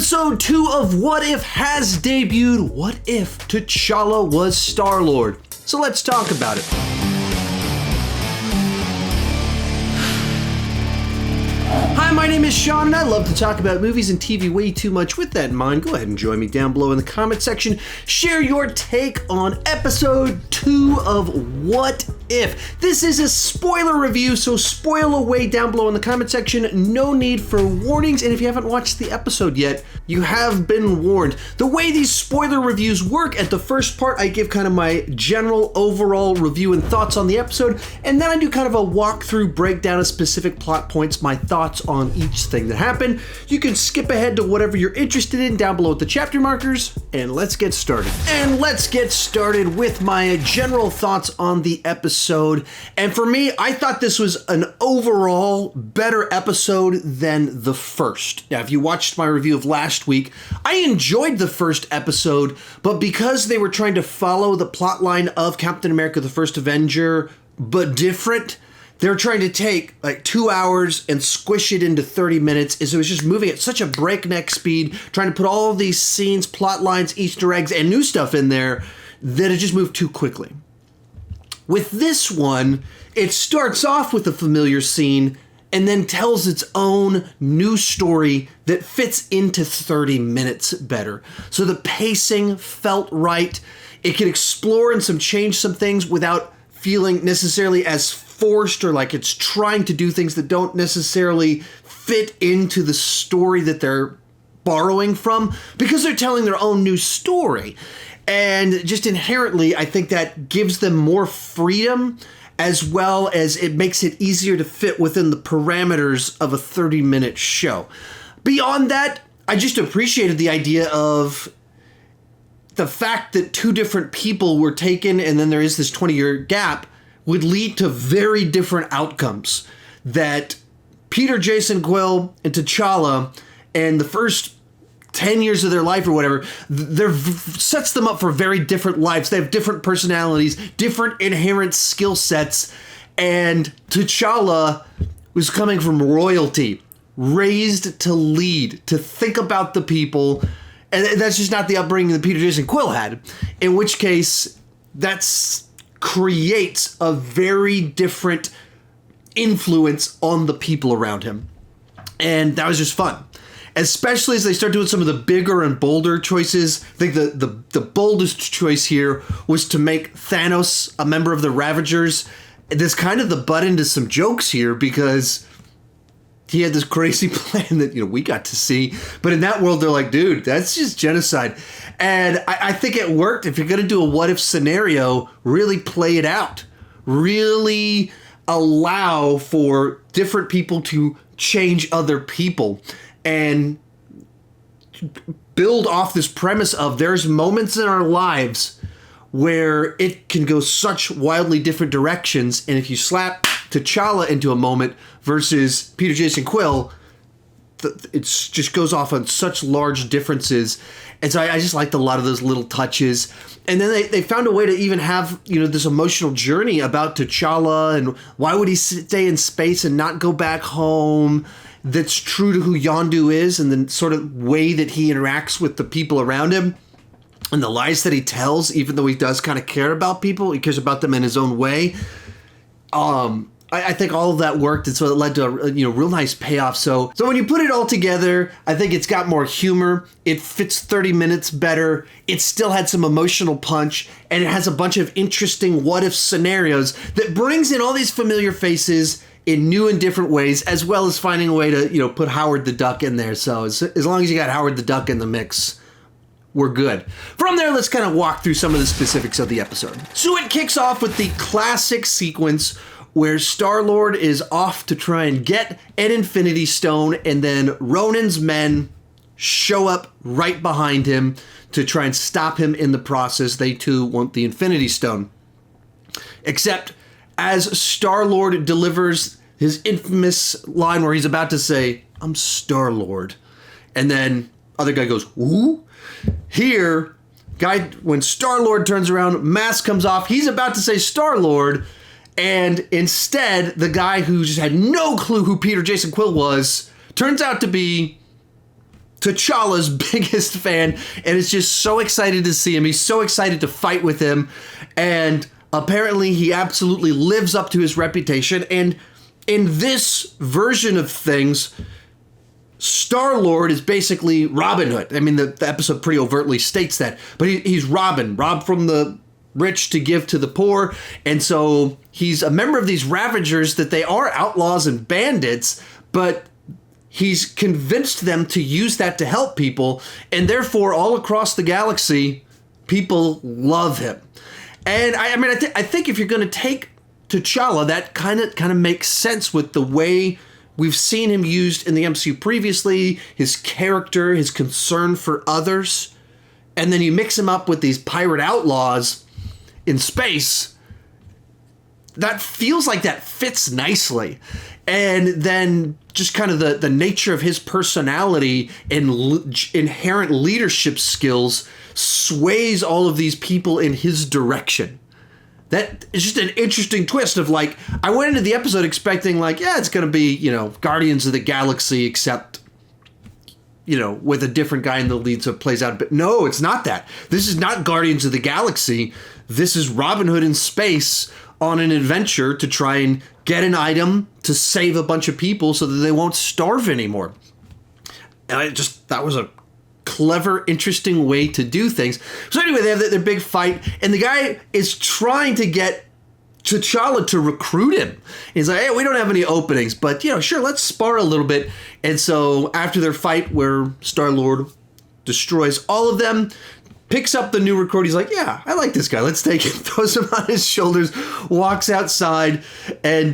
Episode 2 of What If has debuted. What if T'Challa was Star-Lord? So let's talk about it. Hi, my name is Sean, and I love to talk about movies and TV way too much. With that in mind, go ahead and join me down below in the comment section. Share your take on episode 2 of What If. This is a spoiler review, so spoil away down below in the comment section. No need for warnings, and if you haven't watched the episode yet, you have been warned. The way these spoiler reviews work, at the first part, I give kind of my general overall review and thoughts on the episode, and then I do kind of a walkthrough breakdown of specific plot points, my thoughts on each thing that happened. You can skip ahead to whatever you're interested in down below at the chapter markers, and let's get started. And let's get started with my general thoughts on the episode. And for me, I thought this was an overall better episode than the first. Now, if you watched my review of last week, I enjoyed the first episode, but because they were trying to follow the plotline of Captain America: The First Avenger, but different, they're trying to take like 2 hours and squish it into 30 minutes. And so it's just moving at such a breakneck speed, trying to put all these scenes, plot lines, Easter eggs, and new stuff in there that it just moved too quickly. With this one, it starts off with a familiar scene and then tells its own new story that fits into 30 minutes better. So the pacing felt right. It could explore and change some things without feeling necessarily as forced or like it's trying to do things that don't necessarily fit into the story that they're borrowing from, because they're telling their own new story. And just inherently, I think that gives them more freedom, as well as it makes it easier to fit within the parameters of a 30-minute show. Beyond that, I just appreciated the idea of the fact that two different people were taken and then there is this 20-year gap would lead to very different outcomes. That Peter Jason Quill and T'Challa, and the first 10 years of their life or whatever, sets them up for very different lives. They have different personalities, different inherent skill sets, and T'Challa was coming from royalty, raised to lead, to think about the people, and that's just not the upbringing that Peter Jason Quill had, in which case that's creates a very different influence on the people around him. And that was just fun. Especially as they start doing some of the bigger and bolder choices. I think the boldest choice here was to make Thanos a member of the Ravagers. This kind of the butt into some jokes here, because he had this crazy plan that, we got to see. But in that world, they're like, dude, that's just genocide. And I think it worked. If you're going to do a what if scenario, really play it out. Really allow for different people to change other people. And build off this premise of there's moments in our lives where it can go such wildly different directions. And if you slap T'Challa into a moment versus Peter Jason Quill, it just goes off on such large differences. And so I just liked a lot of those little touches. And then they found a way to even have, this emotional journey about T'Challa and why would he stay in space and not go back home, that's true to who Yondu is, and the sort of way that he interacts with the people around him and the lies that he tells, even though he does kind of care about people. He cares about them in his own way. I think all of that worked, and so it led to a real nice payoff. So when you put it all together, I think it's got more humor. It fits 30 minutes better. It still had some emotional punch, and it has a bunch of interesting what-if scenarios that brings in all these familiar faces in new and different ways, as well as finding a way to put Howard the Duck in there. So as long as you got Howard the Duck in the mix, we're good. From there, let's kind of walk through some of the specifics of the episode. So it kicks off with the classic sequence where Star-Lord is off to try and get an Infinity Stone, and then Ronan's men show up right behind him to try and stop him in the process. They too want the Infinity Stone. Except as Star-Lord delivers his infamous line where he's about to say, "I'm Star-Lord," and then other guy goes, "Ooh." Here, when Star-Lord turns around, mask comes off, he's about to say Star-Lord, and instead, the guy who just had no clue who Peter Jason Quill was, turns out to be T'Challa's biggest fan and is just so excited to see him. He's so excited to fight with him. And apparently he absolutely lives up to his reputation. And in this version of things, Star-Lord is basically Robin Hood. I mean, the episode pretty overtly states that. But he's Robin, robbed from the rich to give to the poor. And so he's a member of these Ravagers that they are outlaws and bandits, but he's convinced them to use that to help people. And therefore, all across the galaxy, people love him. And I think if you're going to take T'Challa, that kind of makes sense with the way we've seen him used in the MCU previously, his character, his concern for others, and then you mix him up with these pirate outlaws in space. That feels like that fits nicely. And then just kind of the nature of his personality and inherent leadership skills sways all of these people in his direction. That is just an interesting twist of like, I went into the episode expecting like, yeah, it's going to be, Guardians of the Galaxy, except, with a different guy in the lead, so it plays out. But no, it's not that. This is not Guardians of the Galaxy. This is Robin Hood in space on an adventure to try and get an item to save a bunch of people so that they won't starve anymore. And that was a clever, interesting way to do things. So anyway, they have their big fight, and the guy is trying to get T'Challa to recruit him. He's like, hey, we don't have any openings, but, sure, let's spar a little bit. And so after their fight where Star-Lord destroys all of them, picks up the new recruit, he's like, yeah, I like this guy. Let's take him. Throws him on his shoulders, walks outside, and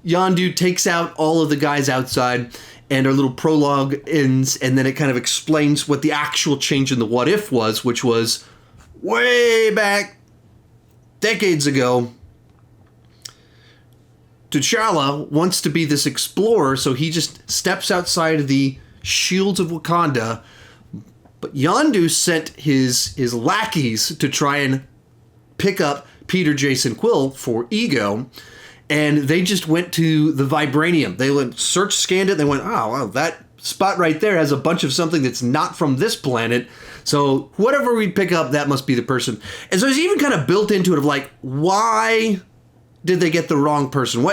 Yondu takes out all of the guys outside. And our little prologue ends, and then it kind of explains what the actual change in the what if was, which was way back decades ago. T'Challa wants to be this explorer, so he just steps outside of the shields of Wakanda. But Yondu sent his lackeys to try and pick up Peter Jason Quill for Ego. And they just went to the vibranium. They scanned it. They went, oh, wow, that spot right there has a bunch of something that's not from this planet. So whatever we pick up, that must be the person. And so it's even kind of built into it of like, why did they get the wrong person?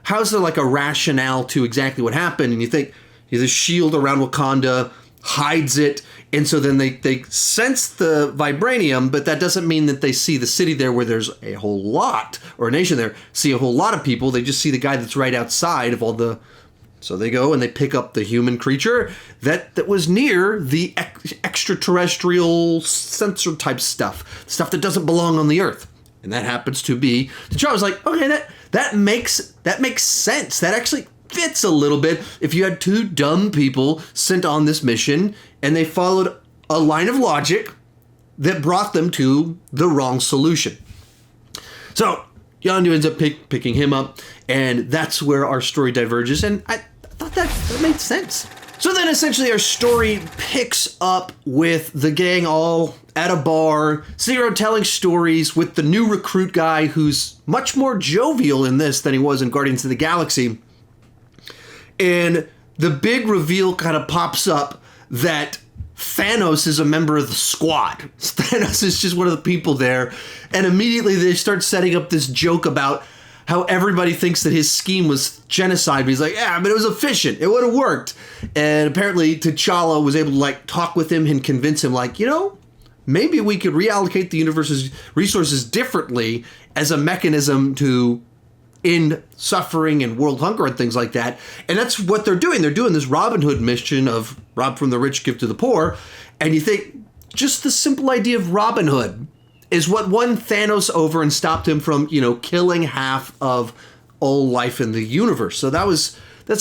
How's there like a rationale to exactly what happened? And you think the shield around Wakanda hides it. And so then they sense the vibranium, but that doesn't mean that they see the city there where there's a whole lot, or a nation there, see a whole lot of people. They just see the guy that's right outside of all the... So they go and they pick up the human creature that was near the extraterrestrial sensor type stuff that doesn't belong on the Earth. And that happens to be... T'Challa was like, okay, that makes sense. That actually fits a little bit. If you had two dumb people sent on this mission and they followed a line of logic that brought them to the wrong solution. So Yondu ends up picking him up, and that's where our story diverges, and I thought that made sense. So then essentially our story picks up with the gang all at a bar, Zero telling stories with the new recruit guy who's much more jovial in this than he was in Guardians of the Galaxy. And the big reveal kind of pops up that Thanos is a member of the squad. Thanos is just one of the people there. And immediately they start setting up this joke about how everybody thinks that his scheme was genocide. But he's like, yeah, but it was efficient. It would have worked. And apparently T'Challa was able to talk with him and convince him maybe we could reallocate the universe's resources differently as a mechanism to end suffering and world hunger and things like that. And that's what they're doing. They're doing this Robin Hood mission of rob from the rich, give to the poor. And you think just the simple idea of Robin Hood is what won Thanos over and stopped him from, killing half of all life in the universe. So that's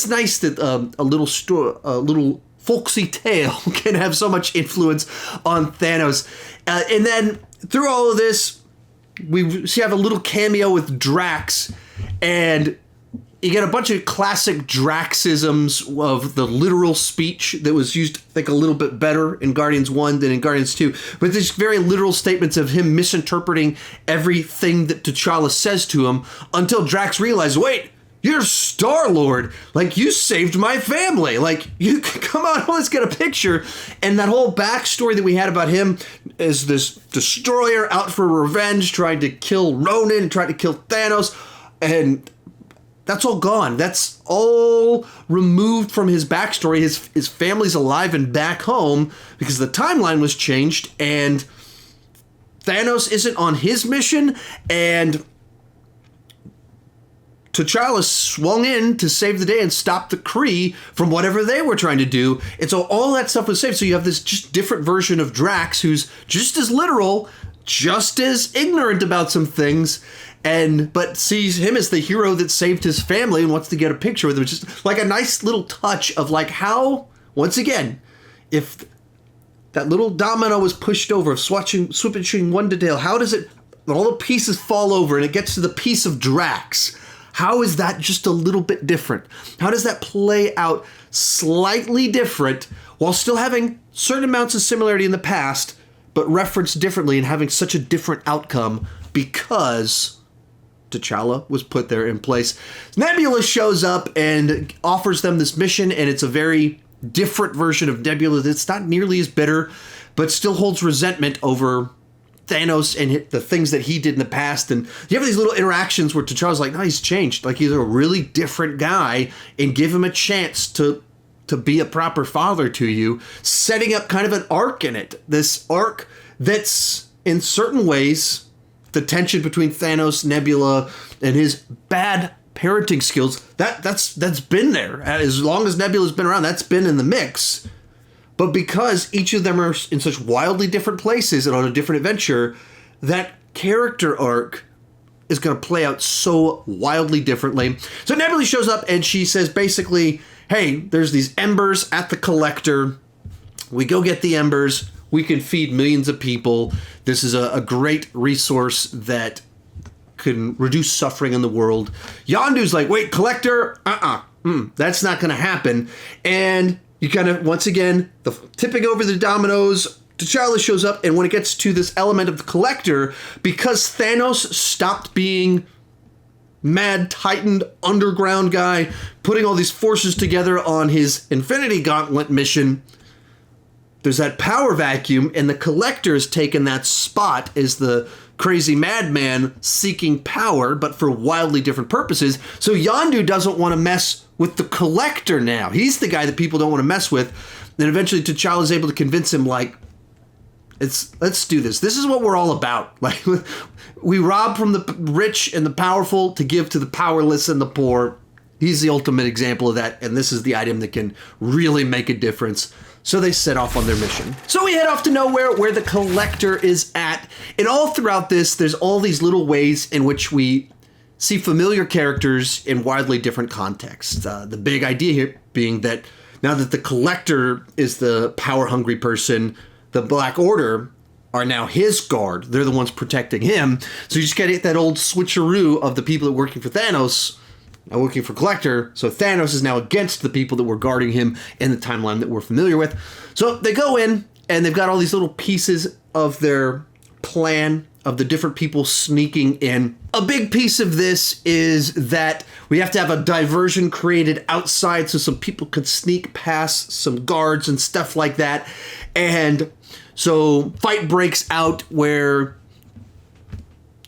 nice that a little folksy tale can have so much influence on Thanos. And then through all of this, we have a little cameo with Drax, and you get a bunch of classic Draxisms of the literal speech that was used, I think, a little bit better in Guardians 1 than in Guardians 2. But there's very literal statements of him misinterpreting everything that T'Challa says to him until Drax realizes, wait, you're Star-Lord. Like, you saved my family. Like, you come on, let's get a picture. And that whole backstory that we had about him is this destroyer out for revenge, trying to kill Ronan, trying to kill Thanos. And that's all gone. That's all removed from his backstory. His family's alive and back home because the timeline was changed, and Thanos isn't on his mission, and T'Challa swung in to save the day and stop the Kree from whatever they were trying to do. And so all that stuff was saved. So you have this just different version of Drax who's just as literal, just as ignorant about some things, but sees him as the hero that saved his family and wants to get a picture with him. It's just like a nice little touch of like how, once again, if that little domino was pushed over, switching one detail, how does it, all the pieces fall over and it gets to the piece of Drax? How is that just a little bit different? How does that play out slightly different while still having certain amounts of similarity in the past, but referenced differently and having such a different outcome because T'Challa was put there in place? Nebula shows up and offers them this mission, and it's a very different version of Nebula that's not nearly as bitter, but still holds resentment over Thanos and the things that he did in the past. And you have these little interactions where T'Challa's like, no, he's changed. Like, he's a really different guy, and give him a chance to be a proper father to you, setting up kind of an arc in it. This arc that's, in certain ways, the tension between Thanos, Nebula, and his bad parenting skills, that's been there. As long as Nebula's been around, that's been in the mix. But because each of them are in such wildly different places and on a different adventure, that character arc is going to play out so wildly differently. So Nebula shows up and she says basically, hey, there's these embers at the collector. We go get the embers. We can feed millions of people. This is a great resource that can reduce suffering in the world. Yondu's like, wait, collector? That's not going to happen. And you kind of, once again, the tipping over the dominoes, T'Challa shows up, and when it gets to this element of the collector, because Thanos stopped being mad titan underground guy, putting all these forces together on his Infinity Gauntlet mission, there's that power vacuum, and the collector has taken that spot as the crazy madman seeking power, but for wildly different purposes. So Yondu doesn't want to mess with the collector now. He's the guy that people don't want to mess with. And eventually T'Challa is able to convince him, like, let's do this. This is what we're all about. Like, we rob from the rich and the powerful to give to the powerless and the poor. He's the ultimate example of that, and this is the item that can really make a difference. So they set off on their mission. So we head off to Knowhere, where the collector is at. And all throughout this, there's all these little ways in which we see familiar characters in wildly different contexts. The big idea here being that now that the collector is the power-hungry person, the Black Order are now his guard. They're the ones protecting him. So you just get that old switcheroo of the people that are working for Thanos are working for Collector. So Thanos is now against the people that were guarding him in the timeline that we're familiar with. So they go in, and they've got all these little pieces of their plan of the different people sneaking in. A big piece of this is that we have to have a diversion created outside so some people could sneak past some guards and stuff like that. And so fight breaks out where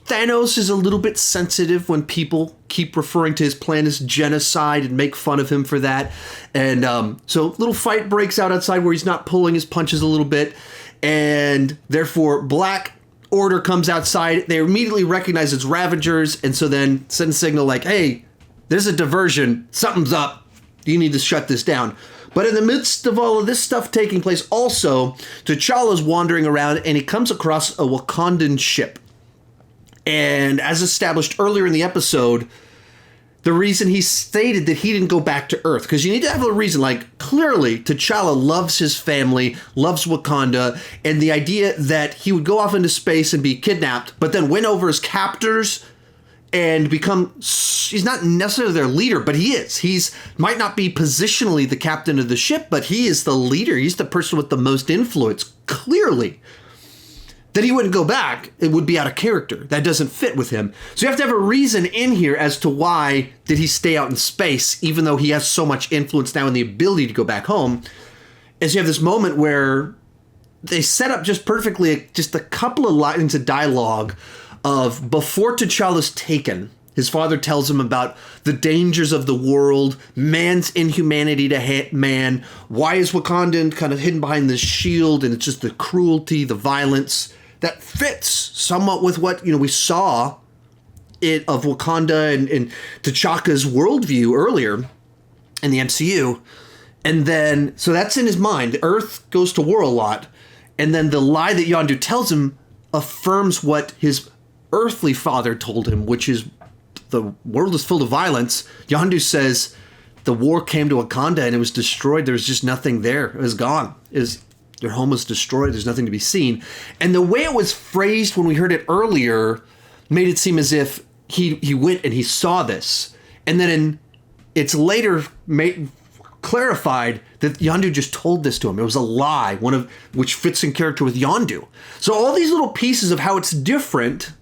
Thanos is a little bit sensitive when people keep referring to his plan as genocide and make fun of him for that. And so little fight breaks out outside where he's not pulling his punches a little bit. And therefore Black Order comes outside. They immediately recognize it's Ravagers, and so then send a signal like, hey, there's a diversion. Something's up. You need to shut this down. But in the midst of all of this stuff taking place also, T'Challa's wandering around, and he comes across a Wakandan ship. And as established earlier in the episode, the reason he stated that he didn't go back to Earth, because you need to have a reason, like, clearly T'Challa loves his family, loves Wakanda, and the idea that he would go off into space and be kidnapped, but then win over his captors and become, he's not necessarily their leader, but he is. He's might not be positionally the captain of the ship, but he is the leader. He's the person with the most influence, clearly. then he wouldn't go back. It would be out of character. That doesn't fit with him. So you have to have a reason in here as to why did he stay out in space, even though he has so much influence now and the ability to go back home. As you have this moment where they set up just perfectly just a couple of lines of dialogue of before T'Challa's taken. His father tells him about the dangers of the world, man's inhumanity to man. Why is Wakanda kind of hidden behind this shield? And it's just the cruelty, the violence that fits somewhat with what, we saw it of Wakanda and T'Chaka's worldview earlier in the MCU. And then, so that's in his mind. The Earth goes to war a lot. And then the lie that Yondu tells him affirms what his earthly father told him, which is the world is full of violence. Yondu says the war came to Wakanda and it was destroyed. There was just nothing there. It was gone. Their home was destroyed. There's nothing to be seen. And the way it was phrased when we heard it earlier made it seem as if he went and he saw this. And then it's later clarified that Yondu just told this to him. It was a lie, which fits in character with Yondu. So all these little pieces of how it's different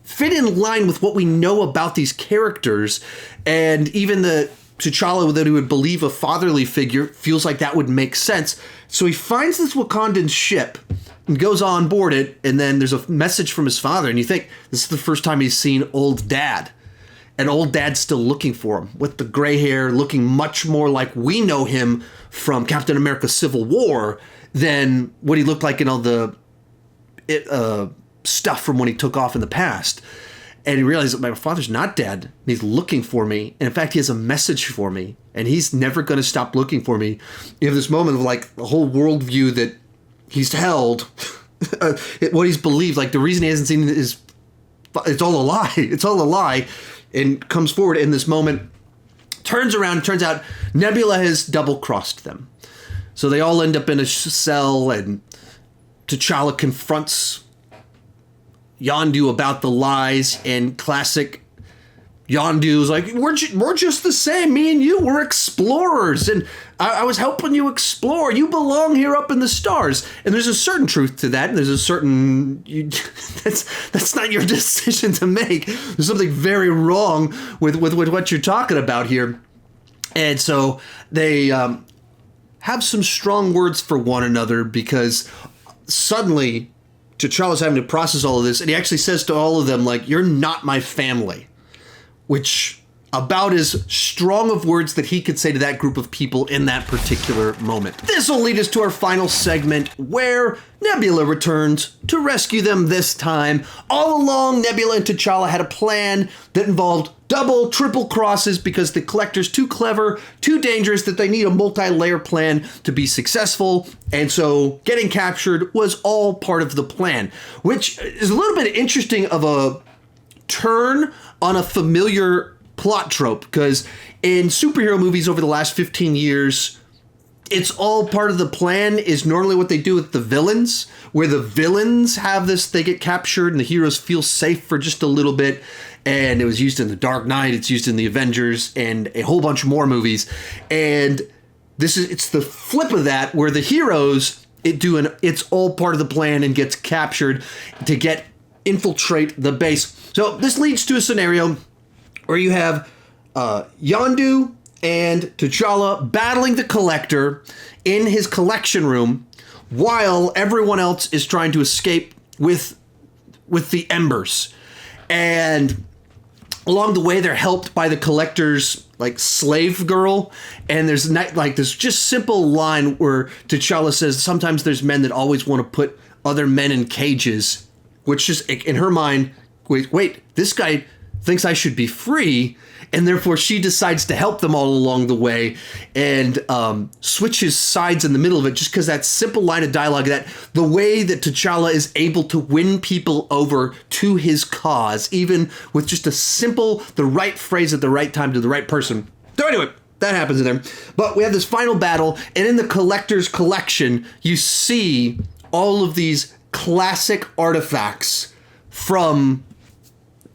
fit in line with what we know about these characters, and even the T'Challa that he would believe a fatherly figure feels like that would make sense. So he finds this Wakandan ship and goes on board it, and then there's a message from his father, and you think this is the first time he's seen old dad. And old dad's still looking for him with the gray hair, looking much more like we know him from Captain America Civil War than what he looked like in all the stuff from when he took off in the past. And he realized that my father's not dead. He's looking for me. And in fact, he has a message for me. And he's never going to stop looking for me. You have this moment of like the whole worldview that he's held, what he's believed. Like the reason he hasn't seen it is it's all a lie. It's all a lie. And comes forward in this moment, turns around, and turns out Nebula has double-crossed them. So they all end up in a cell, and T'Challa confronts Yondu about the lies, and classic Yondu's like, we're just the same, me and you, we're explorers, and I was helping you explore, you belong here up in the stars. And there's a certain truth to that, and there's a certain, that's not your decision to make. There's something very wrong with what you're talking about here. And so they have some strong words for one another, because suddenly T'Challa's having to process all of this, and he actually says to all of them, like, you're not my family. Which about as strong of words that he could say to that group of people in that particular moment. This will lead us to our final segment, where Nebula returns to rescue them this time. All along, Nebula and T'Challa had a plan that involved double, triple crosses, because the Collector's too clever, too dangerous, that they need a multi-layer plan to be successful. And so getting captured was all part of the plan, which is a little bit interesting of a turn on a familiar plot trope, because in superhero movies over the last 15 years, it's all part of the plan is normally what they do with the villains, where the villains have this, they get captured and the heroes feel safe for just a little bit. And it was used in The Dark Knight, it's used in The Avengers, and a whole bunch more movies. And it's the flip of that, where the heroes, it's all part of the plan and gets captured to infiltrate the base. So this leads to a scenario where you have Yondu and T'Challa battling the Collector in his collection room, while everyone else is trying to escape with the Embers. And along the way, they're helped by the Collector's like slave girl. And there's like this just simple line where T'Challa says, sometimes there's men that always want to put other men in cages, which just in her mind, wait, this guy thinks I should be free, and therefore she decides to help them all along the way, and switches sides in the middle of it, just because that simple line of dialogue, that the way that T'Challa is able to win people over to his cause, even with just the right phrase at the right time to the right person. So anyway, that happens in there. But we have this final battle, and in the Collector's collection, you see all of these classic artifacts from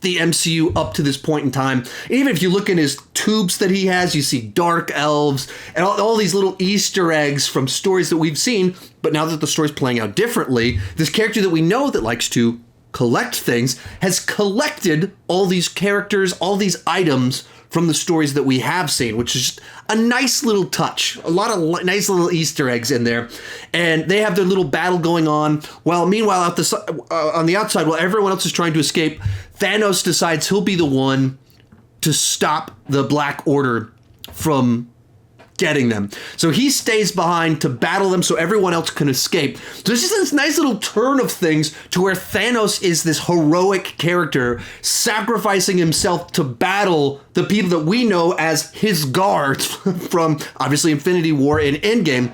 the MCU up to this point in time. Even if you look in his tubes that he has, you see dark elves and all these little Easter eggs from stories that we've seen. But now that the story's playing out differently, this character that we know that likes to collect things has collected all these characters, all these items from the stories that we have seen, which is just a nice little touch. A lot of nice little Easter eggs in there. And they have their little battle going on. Well, meanwhile, on the outside, while everyone else is trying to escape, Thanos decides he'll be the one to stop the Black Order from getting them. So he stays behind to battle them so everyone else can escape. So there's just this nice little turn of things to where Thanos is this heroic character sacrificing himself to battle the people that we know as his guards from obviously Infinity War and Endgame.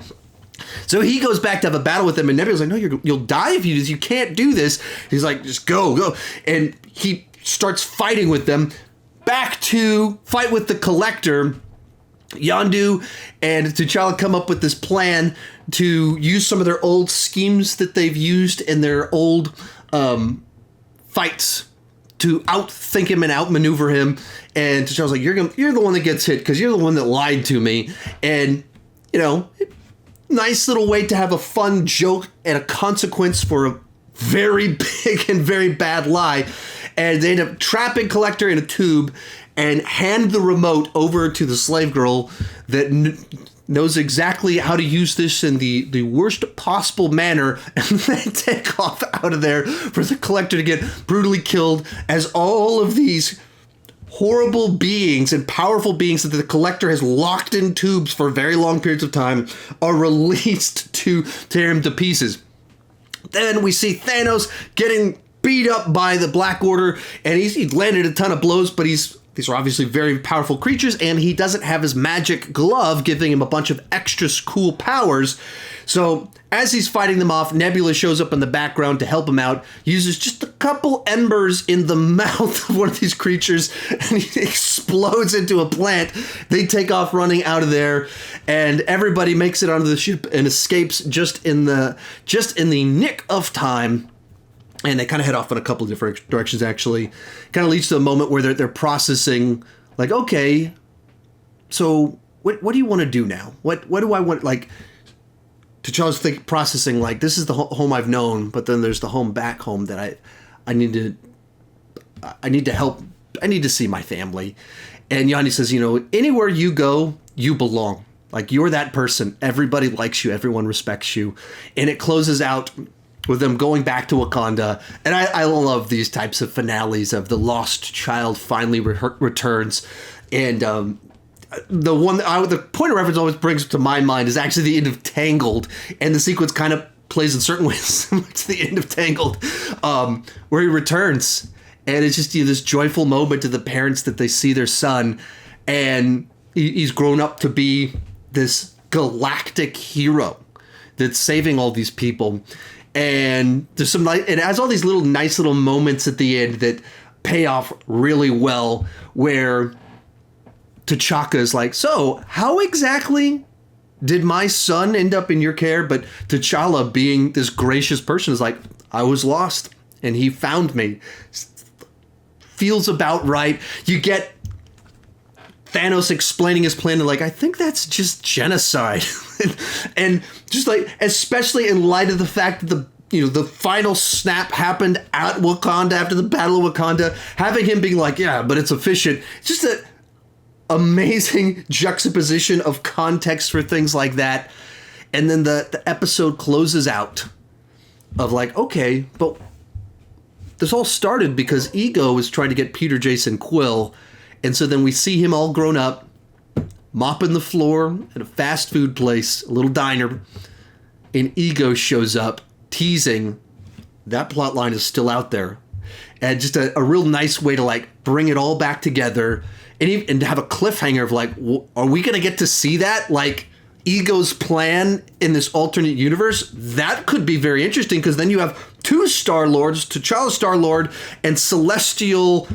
So he goes back to have a battle with them, and Nebula's like, no, you'll die if you do this. You can't do this. He's like, just go. And he starts fighting with them. Back to fight with the Collector. Yondu and T'Challa come up with this plan to use some of their old schemes that they've used in their old fights to outthink him and outmaneuver him. And T'Challa's like, you're the one that gets hit because you're the one that lied to me. And, nice little way to have a fun joke and a consequence for a very big and very bad lie. And they end up trapping Collector in a tube and hand the remote over to the slave girl that knows exactly how to use this in the worst possible manner, and then take off out of there for the Collector to get brutally killed as all of these horrible beings and powerful beings that the Collector has locked in tubes for very long periods of time are released to tear him to pieces. Then we see Thanos getting beat up by the Black Order, and he's landed a ton of blows, but these are obviously very powerful creatures, and he doesn't have his magic glove giving him a bunch of extra cool powers. So as he's fighting them off, Nebula shows up in the background to help him out, uses just a couple embers in the mouth of one of these creatures, and he explodes into a plant. They take off running out of there, and everybody makes it onto the ship and escapes just in the nick of time. And they kind of head off in a couple of different directions, actually. Kind of leads to a moment where they're processing, like, okay, so what do you want to do now? What do I want, like, T'Challa's processing, like, this is the home I've known, but then there's the home back home that I need to help, I need to see my family. And Yondu says, anywhere you go, you belong. Like, you're that person. Everybody likes you. Everyone respects you. And it closes out with them going back to Wakanda. And I love these types of finales of the lost child finally returns. And the point of reference always brings to my mind is actually the end of Tangled. And the sequence kind of plays in certain ways similar to the end of Tangled, where he returns. And it's just this joyful moment to the parents that they see their son. And he's grown up to be this galactic hero that's saving all these people. And there's it has all these nice little moments at the end that pay off really well, where T'Chaka is like, so how exactly did my son end up in your care? But T'Challa, being this gracious person, is like, I was lost and he found me. Feels about right. You get Thanos explaining his plan, and like, I think that's just genocide. and just like, especially in light of the fact that the final snap happened at Wakanda after the Battle of Wakanda, having him being like, yeah, but it's efficient. It's just an amazing juxtaposition of context for things like that. And then the episode closes out of like, okay, but this all started because Ego was trying to get Peter Jason Quill. And so then we see him all grown up, mopping the floor at a fast food place, a little diner, and Ego shows up, teasing that plot line is still out there. And just a real nice way to like bring it all back together and to have a cliffhanger of like, are we going to get to see that? Like Ego's plan in this alternate universe? That could be very interesting, because then you have two Star-Lords, T'Challa Star-Lord and Celestial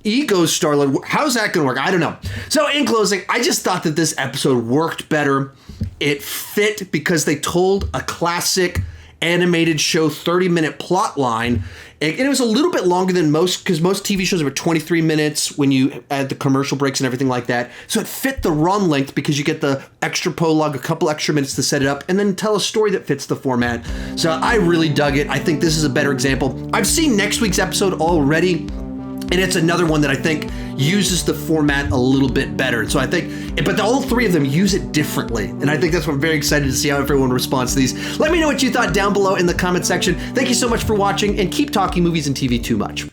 Ego Star-Lord. How's that going to work? I don't know. So in closing, I just thought that this episode worked better. It fit because they told a classic animated show 30-minute plot line. And it was a little bit longer than most, because most TV shows are 23 minutes when you add the commercial breaks and everything like that. So it fit the run length because you get the extra prologue, a couple extra minutes to set it up, and then tell a story that fits the format. So I really dug it. I think this is a better example. I've seen next week's episode already, and it's another one that I think uses the format a little bit better. So I think, but all three of them use it differently. And I think that's what I'm very excited to see how everyone responds to these. Let me know what you thought down below in the comment section. Thank you so much for watching, and keep talking movies and TV too much.